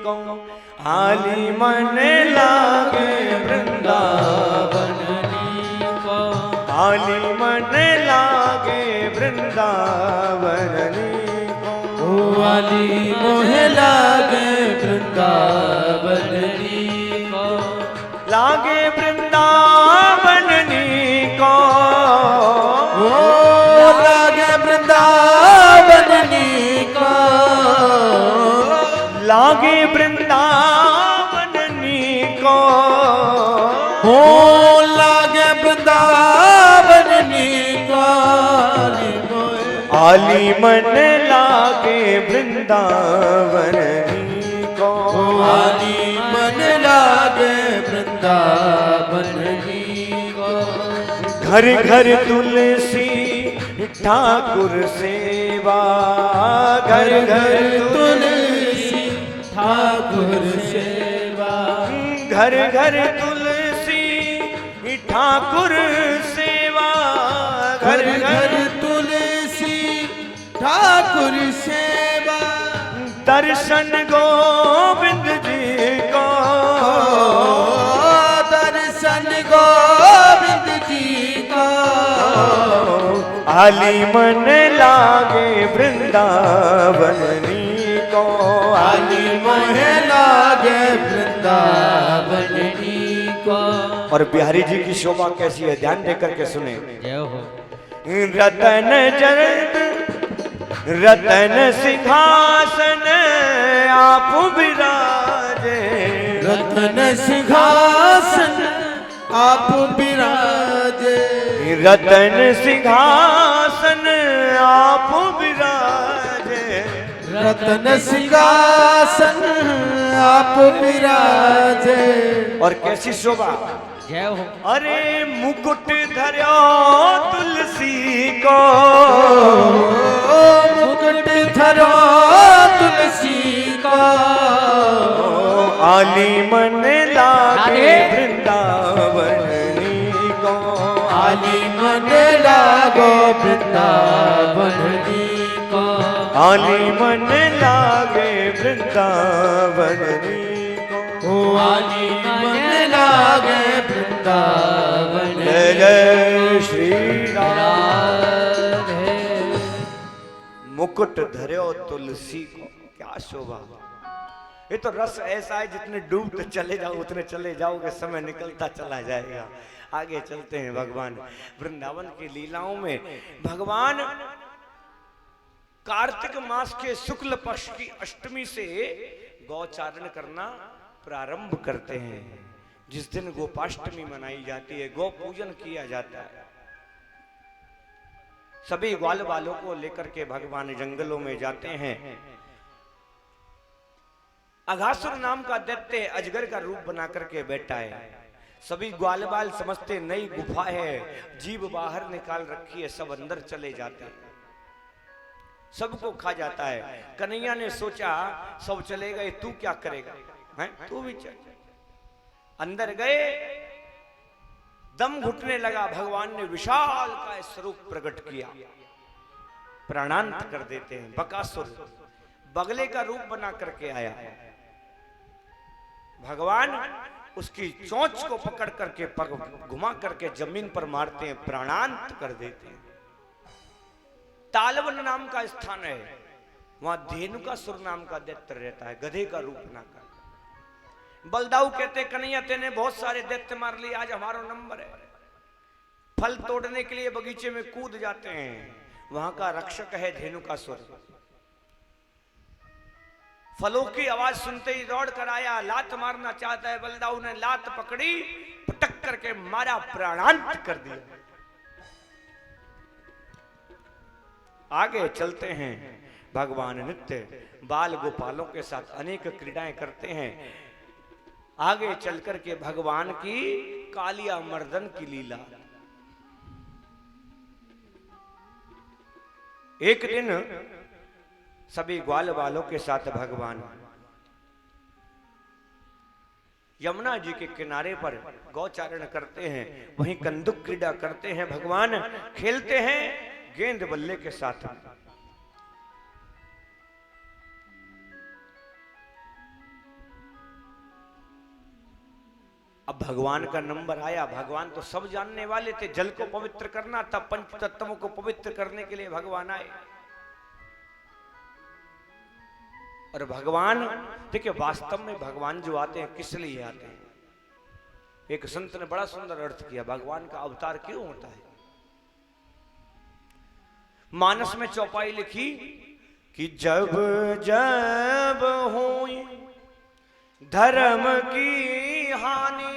को आली मन लागे वृंदावन को आली मन लागे वृंदावन को आली मोहे लागे वृंदावन को लागे वृंदावन को लागे वृंदावन को लागे वृंदावन को हो लागे वृंदावन को आली मन लागे वृंदावन को आली मन लागे वृंदावन को घर घर तुलसी ठाकुर सेवा घर घर तुलसी ठाकुर सेवा घर घर तुलसी ठाकुर सेवा घर घर तुलसी ठाकुर सेवा दर्शन गोविंद जी को दर्शन गोविंद जी का आली मन लागे वृंदावन को आली मोहे लागे वृंदावन को। और बिहारी जी की शोभा कैसी है ध्यान देकर के सुने। जय हो। रतन जरद रतन सिंहासन आप विराजे रतन सिंहासन आप विराजे रतन सिंहासन आप विराजे रतन सिंहासन आप विराजे। और कैसी शोभा। जय हो। अरे मुकुट धर्यो तुलसी को मुकुट धरो तुलसी को आली मन लागे वृंदावन को आली मन लागो वृंदावन को आली मन लागे वृंदावन को आली मन लागे वृंदावन। जय जय श्री राम। मुकुट धर्यो तुलसी को क्या शोभा। ये तो रस ऐसा है जितने डूबते चले जाओ उतने चले जाओगे समय निकलता चला जाएगा। आगे चलते हैं भगवान वृंदावन की लीलाओं में। भगवान कार्तिक मास के शुक्ल पक्ष की अष्टमी से गौचारण करना प्रारंभ करते हैं। जिस दिन गोपाष्टमी मनाई जाती है, गौ पूजन किया जाता है। सभी ग्वाल बालों को लेकर के भगवान जंगलों में जाते हैं। अघासुर नाम का दैत्य अजगर का रूप बना करके बैठा है। सभी ग्वाल बाल समझते नई गुफा है, जीभ बाहर निकाल रखी है, सब अंदर चले जाते हैं, सबको खा जाता है। कन्हैया ने सोचा सब चले गए, तू क्या करेगा, हैं? तू भी चल। अंदर गए, दम घुटने लगा। भगवान ने विशाल का स्वरूप प्रकट किया, प्राणांत कर देते हैं। बकासुर बगले का रूप बना करके आया। भगवान उसकी चोंच को पकड़ करके घुमा करके जमीन पर मारते हैं, प्राणांत कर देते हैं। तालवन नाम का स्थान है, वहां धेनुकासुर नाम का दैत्य रहता है, गधे का रूप बनाकर। बलदाऊ कहते कन्हैया तेने बहुत सारे दैत्य मार लिए, आज हमारा नंबर है। फल तोड़ने के लिए बगीचे में कूद जाते हैं, वहां का रक्षक है धेनुकासुर। फलों की आवाज सुनते ही दौड़ कर आया, लात मारना चाहता है। बलदाऊ ने लात पकड़ी, पटक करके मारा, प्राणांत कर दिया। आगे चलते हैं। भगवान नित्य बाल गोपालों के साथ अनेक क्रीड़ाएं करते हैं। आगे चलकर के भगवान की कालिया मर्दन की लीला। एक दिन सभी ग्वाल बालों के साथ भगवान यमुना जी के किनारे पर गौचारण करते हैं, वहीं कंदुक क्रीड़ा करते हैं। भगवान खेलते हैं गेंद बल्ले के साथ। अब भगवान का नंबर आया। भगवान तो सब जानने वाले थे, जल को पवित्र करना, तब पंच तत्वों को पवित्र करने के लिए भगवान आए। और भगवान देखिए, वास्तव में भगवान जो आते हैं किस लिए आते हैं? एक संत ने बड़ा सुंदर अर्थ किया, भगवान का अवतार क्यों होता है। मानस में चौपाई लिखी कि जब जब होई धर्म की हानि,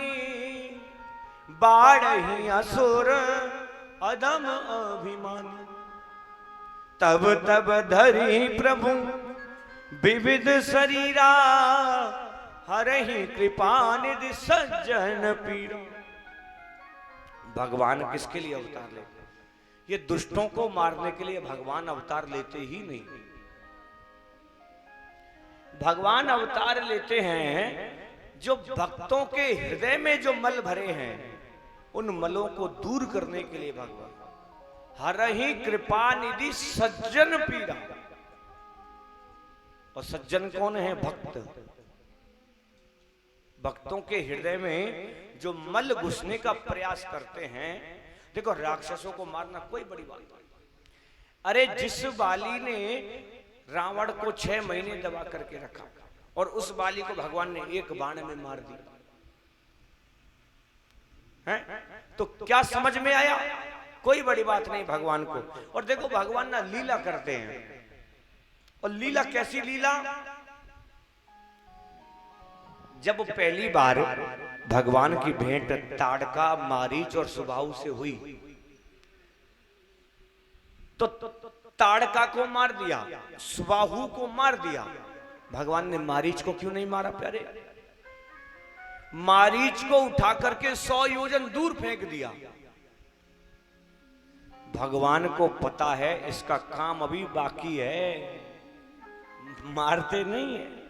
बाढ़ही असुर अदम अभिमानी, तब तब धरी प्रभु विविध शरीरा, हरहि कृपा निधि सज्जन पीरा। भगवान किसके लिए अवतार लेते? ये दुष्टों को मारने के लिए भगवान अवतार लेते ही नहीं। भगवान अवतार लेते हैं जो भक्तों के हृदय में जो मल भरे हैं, उन मलों को दूर करने के लिए भगवान। हरहि कृपा निधि सज्जन पीड़ा। और सज्जन कौन है? भक्त। भक्तों के हृदय में जो मल घुसने का प्रयास करते हैं। देखो, राक्षसों को मारना कोई बड़ी बात नहीं। अरे जिस बाली ने रावण को 6 महीने दबा करके रखा और उस बाली को भगवान ने एक बाण में मार दिया है, तो क्या समझ में आया? कोई बड़ी बात नहीं भगवान को। और देखो, भगवान ना लीला करते हैं। और लीला कैसी लीला? जब पहली बार भगवान की भेंट ताड़का, मारीच और सुबाहु से हुई, तो ताड़का को मार दिया, सुबाहु को मार दिया। भगवान ने मारीच को क्यों नहीं मारा प्यारे? मारीच को उठा करके 100 योजन दूर फेंक दिया। भगवान को पता है इसका काम अभी बाकी है, मारते नहीं है।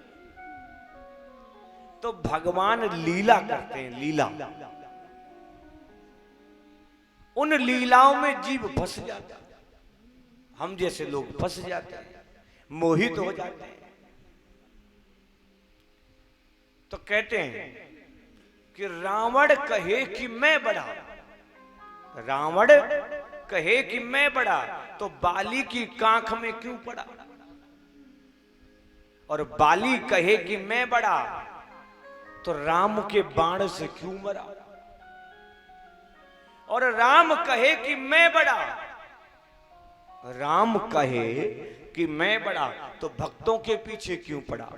तो भगवान लीला करते हैं, लीला। उन लीलाओं में जीव फंस जाता है। हम जैसे लोग फंस जाते हैं, मोहित हो जाते हैं। तो कहते हैं कि रावण कहे कि मैं बड़ा, रावण कहे कि मैं बड़ा, तो बाली की कांख में क्यों पड़ा? और बाली कहे कि मैं बड़ा, तो राम के बाण से क्यों मरा? और राम कहे कि मैं बड़ा, राम कहे कि मैं बड़ा, तो भक्तों के पीछे क्यों पड़ा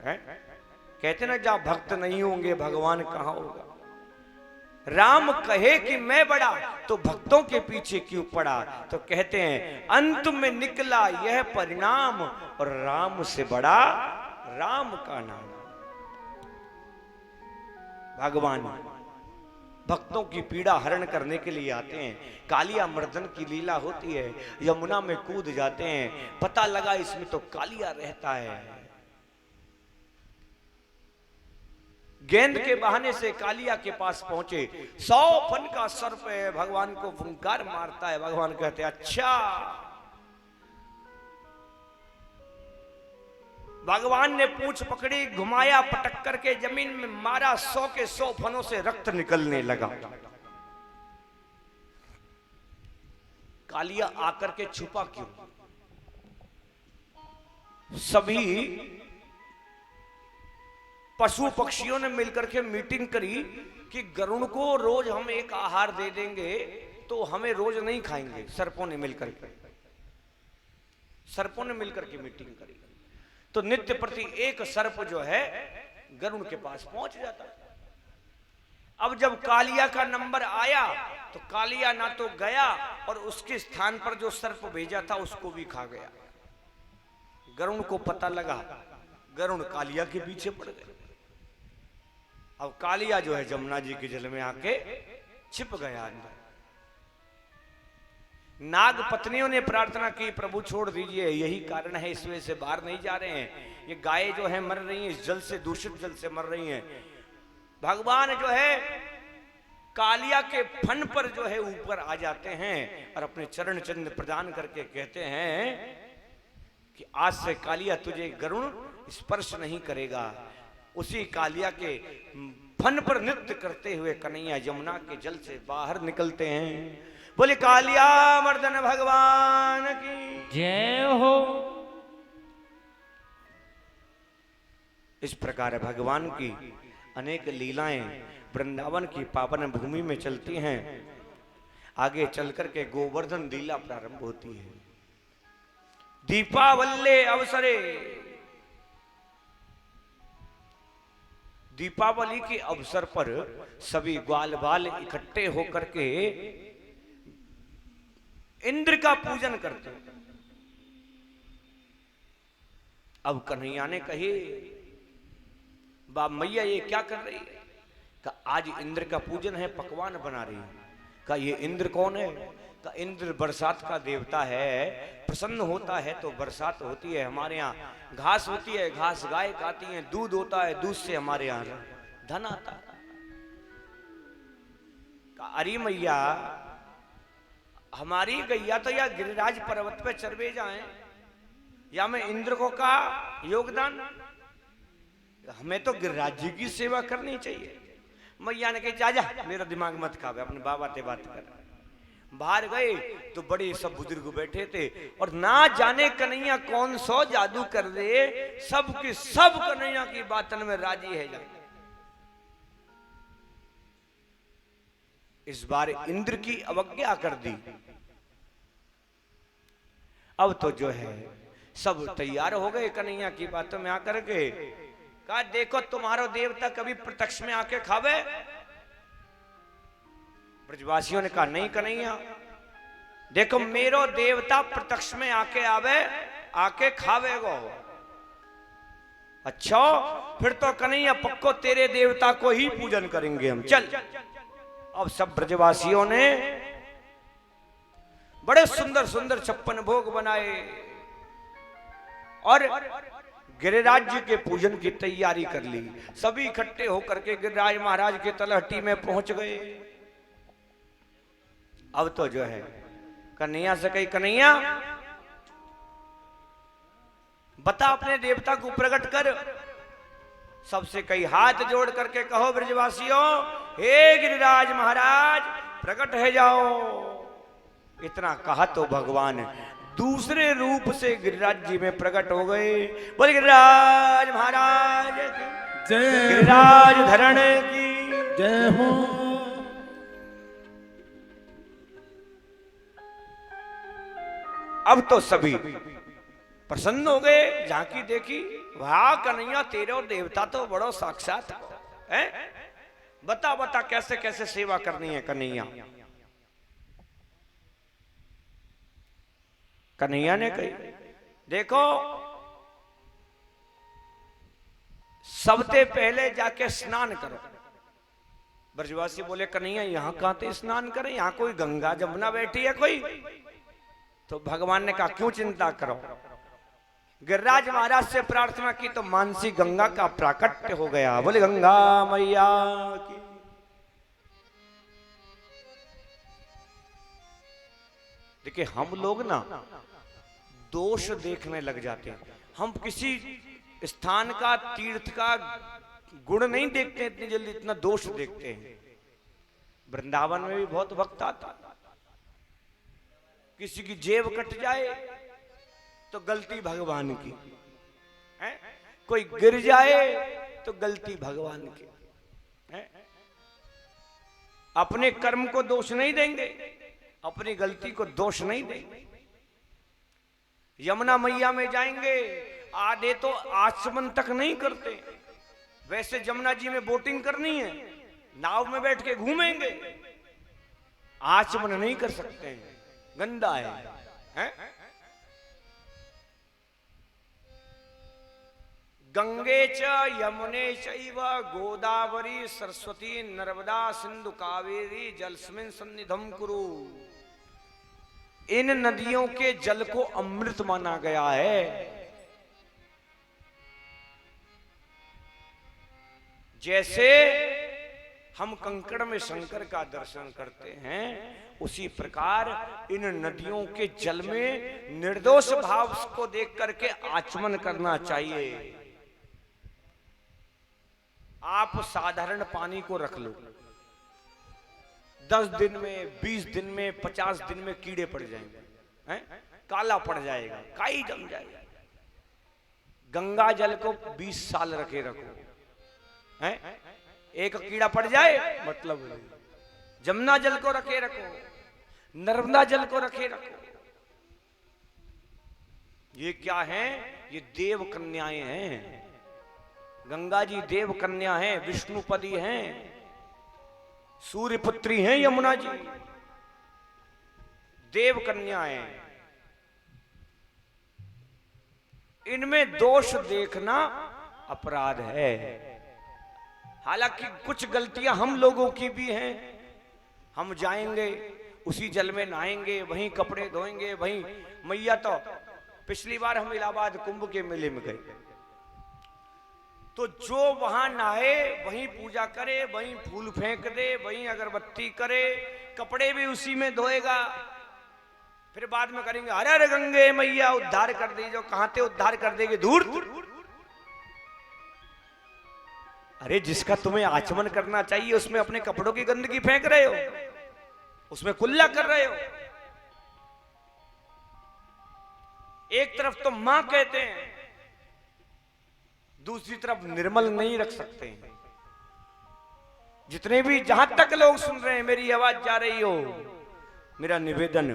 है? कहते ना, जहां भक्त नहीं होंगे भगवान कहां होगा। राम कहे कि मैं बड़ा, तो भक्तों के पीछे क्यों पड़ा? तो कहते हैं अंत में निकला यह परिणाम, और राम से बड़ा राम का नाम। भगवान भक्तों की पीड़ा हरण करने के लिए आते हैं। कालिया मर्दन की लीला होती है, यमुना में कूद जाते हैं। पता लगा इसमें तो कालिया रहता है। गेंद के बहाने से कालिया के पास पहुंचे। 100 फन का सर्प है, भगवान को फुंकार मारता है। भगवान कहते हैं अच्छा। भगवान ने पूंछ पकड़ी, घुमाया, पटक करके जमीन में मारा। 100 के 100 फनों से रक्त निकलने लगा। कालिया आकर के छुपा क्यों? सभी पशु पक्षियों ने मिलकर के मीटिंग करी कि गरुड़ को रोज हम एक आहार दे देंगे तो हमें रोज नहीं खाएंगे। सर्पों ने मिलकर के मीटिंग करी। तो नित्य प्रति एक सर्प जो है गरुड़ के पास पहुंच जाता। अब जब कालिया का नंबर आया तो कालिया ना तो गया और उसके स्थान पर जो सर्प भेजा था उसको भी खा गया। गरुड़ को पता लगा, गरुड़ कालिया के पीछे पड़ गए। अब कालिया जो है जमुना जी के जल में आके छिप गया अंदर। नाग पत्नियों ने प्रार्थना की, प्रभु छोड़ दीजिए, यही कारण है इस वजह से बाहर नहीं जा रहे हैं। ये गायें जो है मर रही हैं, इस जल से, दूषित जल से मर रही हैं। भगवान जो है कालिया के फन पर जो है ऊपर आ जाते हैं और अपने चरण चिन्ह प्रदान करके कहते हैं कि आज से कालिया तुझे गरुड़ स्पर्श नहीं करेगा। उसी कालिया के फन पर नृत्य करते हुए कन्हैया यमुना के जल से बाहर निकलते हैं। बोले कालिया मर्दन भगवान की जय हो। इस प्रकार भगवान की अनेक लीलाएं वृंदावन की पावन भूमि में चलती हैं। आगे चलकर के गोवर्धन लीला प्रारंभ होती है। दीपावल्ले अवसरे, दीपावली के अवसर पर सभी ग्वाल बाल इकट्ठे होकर के इंद्र का पूजन करते हैं। अब कन्हैया ने कही, बाप मैया ये क्या कर रही है? का आज इंद्र का पूजन है, पकवान बना रही है। का ये इंद्र कौन है? का इंद्र बरसात का देवता है, प्रसन्न होता है तो बरसात होती है। हमारे यहाँ घास होती है, घास गाय खाती है, दूध होता है, दूध से हमारे यहाँ धन आता है। का अरे मैया, हमारी गैया तो या गिरिराज पर्वत पे चरवे जाए, या मैं इंद्र को का योगदान? हमें तो गिरिराज जी की सेवा करनी चाहिए। मैया ने कहा जा जा, मेरा दिमाग मत खावे, अपने बाबा से बात कर। बाहर गए तो बड़े सब बुजुर्ग बैठे थे और ना जाने कन्हैया कौन सो जादू कर दे, सब की सब कन्हैया की बातन में राजी है। इस बार इंद्र की अवज्ञा कर दी। अब तो जो है सब तैयार हो गए कन्हैया की बातों में आकर के। कहा देखो तुम्हारो देवता कभी प्रत्यक्ष में आके खावे? ब्रजवासियों ने कहा नहीं कन्हैया, देखो मेरो देवता प्रत्यक्ष में आके आवे, आके खावे वो। अच्छा फिर तो कन्हैया पक्को तेरे देवता को ही पूजन करेंगे हम, चल। अब सब ब्रजवासियों ने बड़े सुंदर सुंदर 56 भोग बनाए और गिरिराज जी के पूजन की तैयारी कर ली। सभी इकट्ठे होकर के गिरिराज महाराज के तलहटी में पहुंच गए। अब तो जो है कन्हैया से कही, कन्हैया बता अपने देवता को प्रकट कर। सबसे कई हाथ जोड़ करके कहो ब्रजवासियों, हे गिरिराज महाराज प्रकट है जाओ। इतना कहा तो भगवान दूसरे रूप से गिरिराज जी में प्रकट हो गए। बोले गिरिराज महाराज की जय, गिरिराज धरण की जय हो। अब तो सभी प्रसन्न हो गए। झांकी देखी, वाह कन्हैया तेरे देवता तो बड़ो साक्षात है। बता बता कैसे कैसे सेवा करनी है कन्हैया। कन्हैया ने कही, देखो सबसे पहले जाके स्नान करो। ब्रजवासी बोले कन्हैया यहां कहां से स्नान करें, यहां कोई गंगा जमुना बैठी है कोई? तो भगवान ने कहा क्यों चिंता करो, गिरिराज महाराज से प्रार्थना की तो मानसी गंगा का प्राकट्य हो गया। बोले गंगा मैया की। देखिए हम लोग ना दोष देखने लग जाते हैं। हम किसी स्थान का तीर्थ का गुण नहीं देखते इतनी जल्दी, इतना दोष देखते हैं। वृंदावन में भी बहुत वक्त आता, किसी की जेब कट जाए तो गलती भगवान की है, कोई गिर जाए तो गलती भगवान की है। अपने कर्म को दोष नहीं देंगे, अपनी गलती को दोष नहीं देंगे। यमुना मैया में जाएंगे, आधे तो आचमन तक नहीं करते। वैसे यमुना जी में बोटिंग करनी है, नाव में बैठ के घूमेंगे, आचमन नहीं कर सकते हैं, गंदा है? गंगे च यमुने चैव गोदावरी सरस्वती नर्मदा सिंधु कावेरी जलस्मिन सन्निधम कुरु। इन नदियों के जल को अमृत माना गया है। जैसे हम कंकड़ में शंकर का दर्शन करते हैं, उसी प्रकार इन नदियों के जल में निर्दोष भाव को देख करके आचमन करना चाहिए। आप साधारण पानी को रख लो, 10 दिन में, 20 दिन में, 50 दिन में कीड़े पड़ जाएंगे, हैं? काला पड़ जाएगा, काई जम जाएगा। गंगा जल को 20 साल रखे रखो, हैं? एक कीड़ा पड़ जाए मतलब नहीं। जमुना जल को रखे रखो, नर्मदा जल को रखे रखो। ये क्या है? ये देव कन्याएं हैं। गंगा जी देव कन्या हैं, विष्णुपदी हैं, सूर्यपुत्री हैं यमुना जी, देव कन्याएं। इनमें दोष देखना अपराध है। हालांकि कुछ गलतियां हम लोगों की भी हैं। हम जाएंगे, उसी जल में नहाएंगे, वहीं कपड़े धोएंगे, वहीं मैया तो पिछली बार हम इलाहाबाद कुंभ के मेले में गए, तो जो वहां नहाए वहीं पूजा करे, वहीं फूल फेंक दे, वहीं अगरबत्ती करे, कपड़े भी उसी में धोएगा। फिर बाद में करेंगे अरे अरे गंगे मैया उद्धार कर दीजिए। कहां से उद्धार कर देगी? दूर। अरे जिसका तुम्हें आचमन करना चाहिए उसमें अपने कपड़ों की गंदगी फेंक रहे हो, उसमें कुल्ला कर रहे हो। एक तरफ तो मां कहते हैं, दूसरी तरफ निर्मल नहीं रख सकते हैं। जितने भी जहां तक लोग सुन रहे हैं, मेरी आवाज जा रही हो, मेरा निवेदन,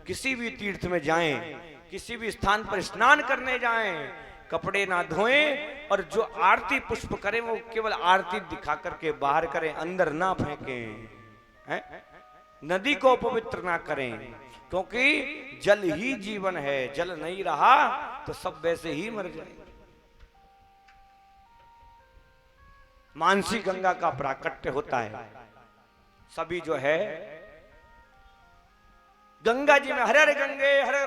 किसी भी तीर्थ में जाएं, किसी भी स्थान पर स्नान करने जाएं, कपड़े ना धोएं और जो आरती पुष्प करें वो केवल आरती दिखा करके बाहर करें, अंदर ना फेंकें, हैं? नदी को पवित्र ना करें, क्योंकि जल ही जीवन है। जल नहीं रहा तो सब वैसे ही मर जाएंगे। मानसी गंगा का प्राकट्य होता है। सभी जो है गंगा जी में हर हर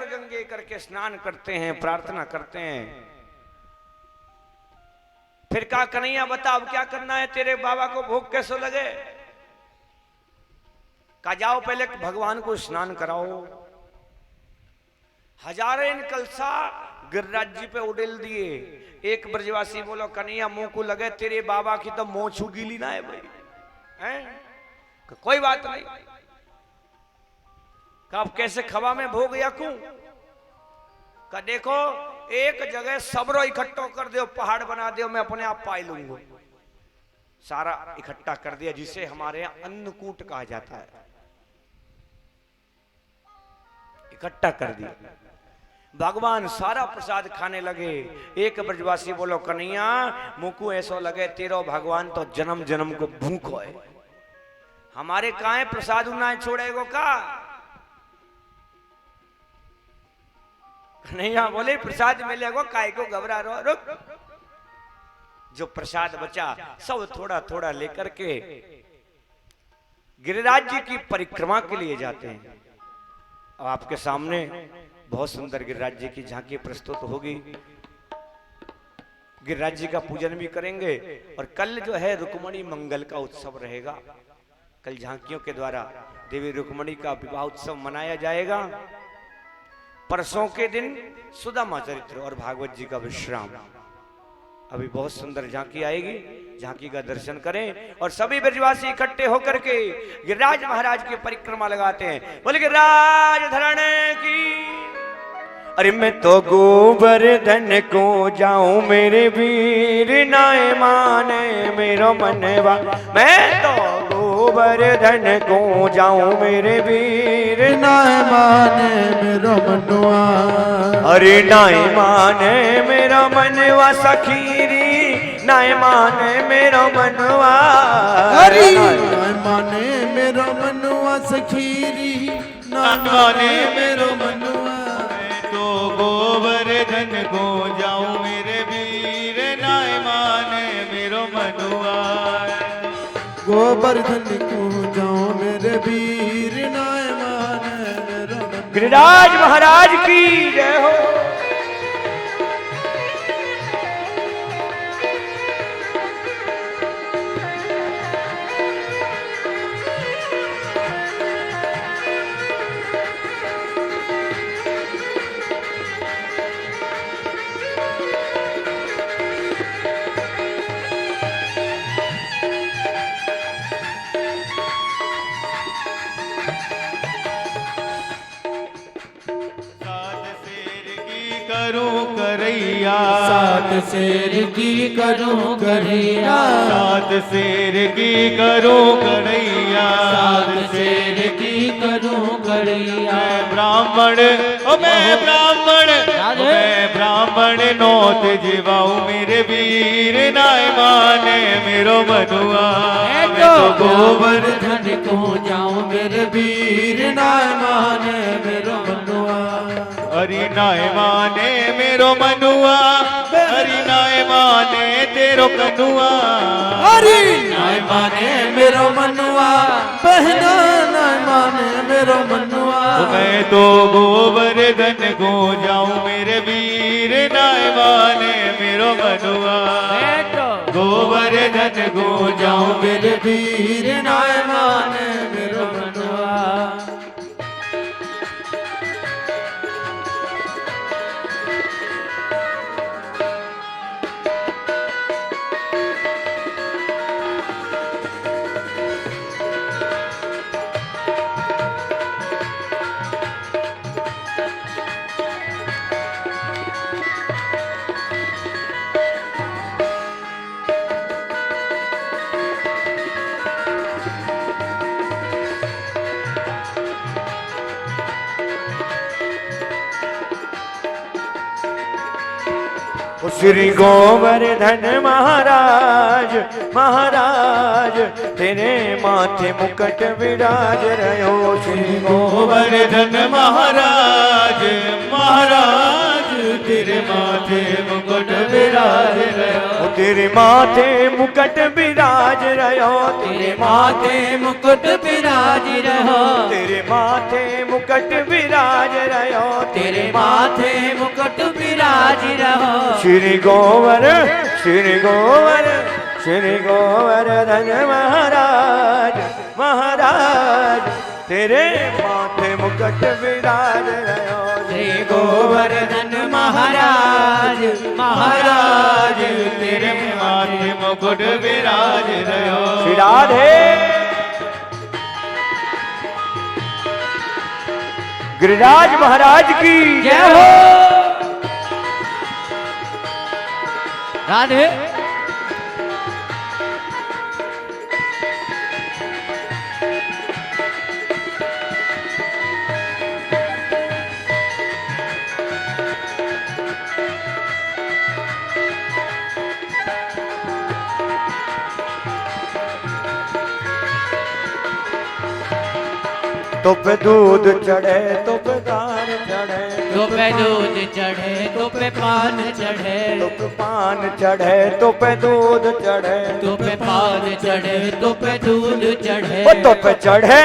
गंगे करके स्नान करते हैं, प्रार्थना करते हैं। फिर कहा कन्हैया बता अब क्या करना है, तेरे बाबा को भूख कैसे लगे? कहा जाओ पहले भगवान को स्नान कराओ। हजारों कलसा गिरिराज जी पे उड़ेल दिए। एक ब्रजवासी बोलो कन्हैया मुंह को लगे तेरे बाबा की तो मोछू गीली ना है भाई, हैं? कोई बात नहीं। कब कैसे खवा में भोग या क्यों? का देखो एक जगह सबरो इकट्ठो कर दो, पहाड़ बना दो, मैं अपने आप पाई लूंगा। सारा इकट्ठा कर दिया, जिसे हमारे यहाँ अन्नकूट कहा जाता है। इकट्ठा कर दिया, भगवान सारा प्रसाद खाने लगे। एक ब्रजवासी बोलो कन्हैया मुकु ऐसो लगे तेरो भगवान तो जन्म जन्म को भूखो है, हमारे काहे प्रसाद ना छोड़ेगो का? कन्हैया बोले प्रसाद मिलेगो काय को घबरा रहो, रुक। जो प्रसाद बचा सब थोड़ा थोड़ा लेकर के गिरिराज जी की परिक्रमा के लिए जाते हैं। अब आपके सामने बहुत सुंदर गिरिराज जी की झांकी प्रस्तुत होगी। गिरिराज जी का पूजन भी करेंगे और कल जो है रुक्मणी मंगल का उत्सव रहेगा। कल झांकियों के द्वारा देवी रुक्मणी का विवाह उत्सव मनाया जाएगा। परसों के दिन सुदामा चरित्र और भागवत जी का विश्राम। अभी बहुत सुंदर झांकी आएगी, झांकी का दर्शन करें और सभी ब्रजवासी इकट्ठे होकर के गिरिराज महाराज की परिक्रमा लगाते हैं। बोले गिरिराज धरण की। अरे मैं तो गोवर्धन को जाऊं मेरे वीर नाय माने मेरो मनवा, मैं तो गोवर्धन को जाऊं मेरे वीर नाय माने मेरो मनवा। अरे नाय माने मेरा मनवा सखीरी, नाय माने मेरो मनवा। अरे नाय माने मेरो मनवा सखीरी, नाय माने मेरो मनवा। गोवर्धन को जाऊं मेरे वीर नाय माने मेरो मनुआ। गोवर्धन को जाऊं मेरे वीर नाय माने मेरो मनवा। गिरिराज महाराज की जय हो। करैया। सात शेर की करूं कढ़ैया, सात शेर की करूं करैया। सात शेर की करूं कढ़ैया। मैं ब्राह्मण ओ मैं ब्राह्मण मैं ब्राह्मण नौत जीवाऊं मेरे वीर नाय माने मेरो मनुआ। मैं तो गोवर्धन को जाऊं मेरे वीर नाय माने मेरो मनुआ। हरि नाय माने मेरो मनुआ, हरि नाय माने तेरो कनुआ। हरि नाय माने मेरो मनुआ, बहना नाय माने मेरो मनुआ। मैं तो गोवर्धन को जाऊं मेरे वीर नाय माने मेरो मनुआ। गोवर्धन को जाऊं मेरे वीर नाय माने मेरो मनुआ। श्री गोवर्धन महाराज महाराज तेरे माथे मुकुट विराज रहो। श्री गोवर्धन महाराज महाराज तेरे माथे मुकुट विराज रहो। तेरे माथे मुकुट विराज रहो। तेरे माथे मुकुट विराज रहो। तेरे माथे मुकुट विराज रहो। तेरे माथे मुकुट विराज रहो। श्री गोवर्धन महाराज महाराज तेरे माथे मुकुट विराज रहो। श्री गोवर्धन महाराज महाराज तेरे माथे मुकुट विराज रहो। श्री राधे गिरिराज महाराज की जय हो। राधे तो पे दूध चढ़े तो पे दान चढ़े, तो पे दूध चढ़े तो पे पान चढ़े, तो पे पान चढ़े तो पे दूध चढ़े, तो पे पान चढ़े तो पे दूध चढ़े, वो तो पे चढ़े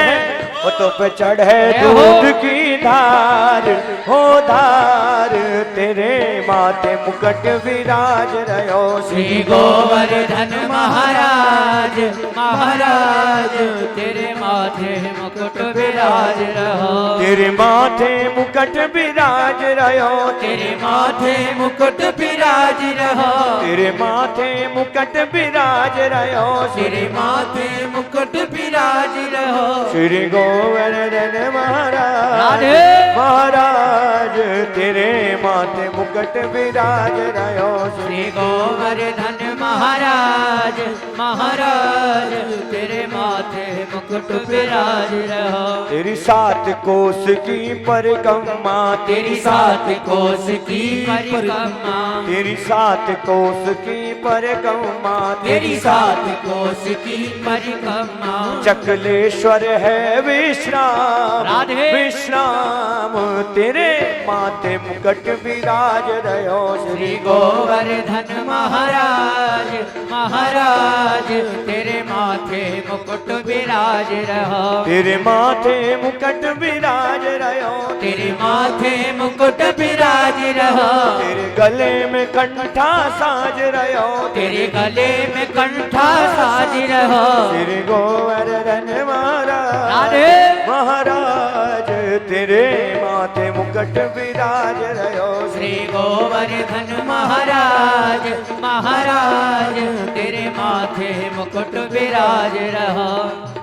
वो तो पे चढ़े दूध की धार हो धार तेरे माथे मुकुट विराज रहो। श्री गोवर्धन महाराज महाराज तेरे माथे मुकुट विराज रहो। तेरे माथे मुकुट विराज रहो। तेरे माथे मुकुट विराज रहो। तेरे माथे मुकुट विराज रहो। तेरे माथे मुकुट विराज रहो। श्री गोवर्धन महाराज राधे महाराज तेरे माथे मुकुट विराज रहो। श्री गोवर्धन महाराज महाराज तेरे माथे मुकुट विराज रहो। तेरी सात कोस की परिक्रमा तेरी सात कोस की परिक्रमा, तेरी सात कोस की परिक्रमा तेरी सात कोस की परिक्रमा। चकलेश्वर है विश्राम राधे विश्राम तेरे माथे मुकुट विराज रहो। श्री गोवर्धन महाराज महाराज तेरे माथे मुकुट विराज रहो। तेरे माथे मुकुट विराज रहो। तेरे माथे मुकुट विराज रहो। तेरे गले में कंठा साज रहो। तेरे गले में कंठा साज रहो। श्री गोवर्धन महाराज राधे महाराज तेरे माथे मुकुट विराज रहो। श्री गोवर्धन महाराज महाराज तेरे माथे मुकुट विराज रहो।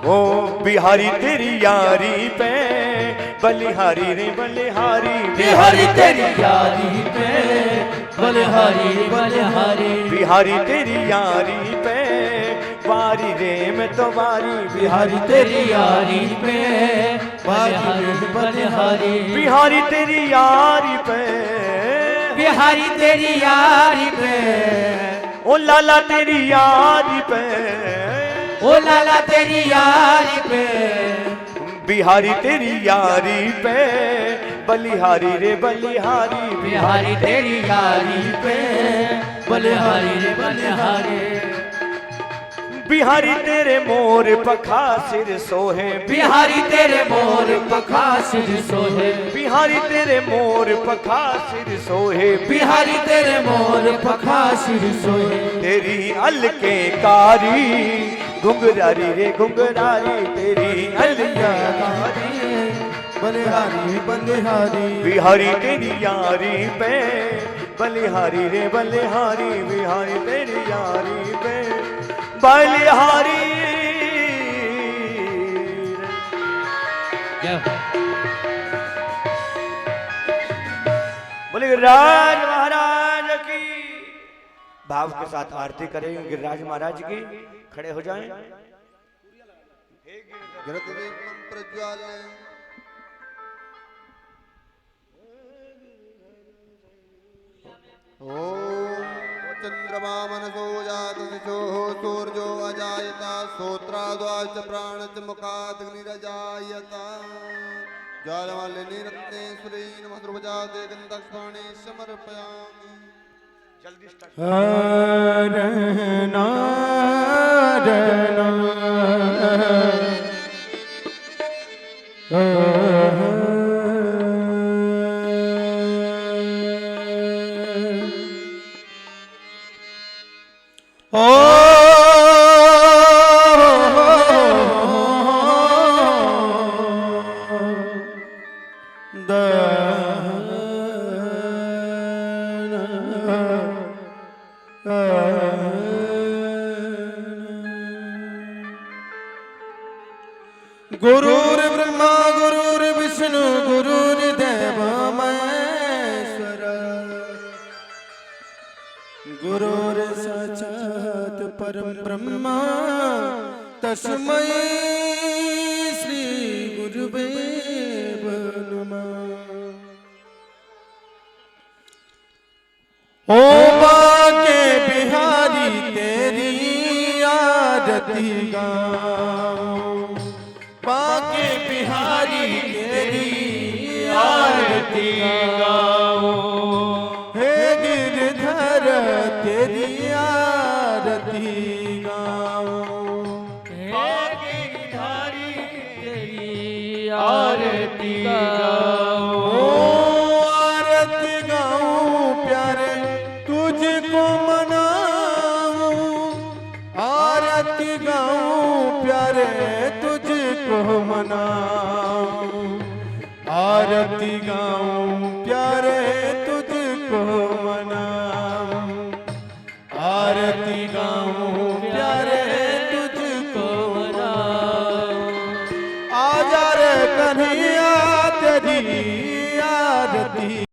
ओ बिहारी तेरी यारी पे बलिहारी रे बलिहारी बिहारी तेरी यारी पे बलिहारी बलिहारी बिहारी तेरी यारी पे बारी रे मैं तो बारी बिहारी तेरी यारी पे बलिहारी बलिहारी बिहारी तेरी यारी पे बिहारी तेरी यारी पे ओ लाला तेरी यारी पे ओ लाला तेरी यारी पे बिहारी तेरी यारी पे बलिहारी रे बलिहारी बिहारी तेरी यारी पे बलिहारी रे बलिहारी बिहारी तेरे मोर पखा सिर सोहे बिहारी तेरे मोर पखा सिर सोहे बिहारी तेरे मोर पखा सिर सोहे बिहारी तेरे मोर पखा सिर सोहे तेरी अलके कारी घुंघरारी रे घुंघरारी तेरी अलके कारी बलिहारी बलिहारी बिहारी तेरी यारी पे बलिहारी रे बलिहारी बिहारी तेरी यारी पे बलिहारी बोले गिरिराज महाराज की भाव के साथ आरती करेंगे गिरिराज महाराज की खड़े हो जाएं चंद्रमा मनसो जात दिशो सूर्यो अजायता श्रोत्राद्वाच प्राणच मुखादग्निरजायता ज्वालमालिनी रत्ने सुरेन मधुरभजाते गन्धस्वाणे समर्पयामि जल्दी स्टार्ट गुरुर् ब्रह्मा गुरुर्विष्णु गुरुर्देव महेश्वर गुरुर्साक्षात् परं ब्रह्म तस्मै श्री गुरुवे नमः। ओ बाके बिहारी तेरी आरती गाऊं बाके बिहारी तेरी आरती गाओ हे गिरधर तेरी आरती गाओ बाके बिहारी तेरी आरती गाओ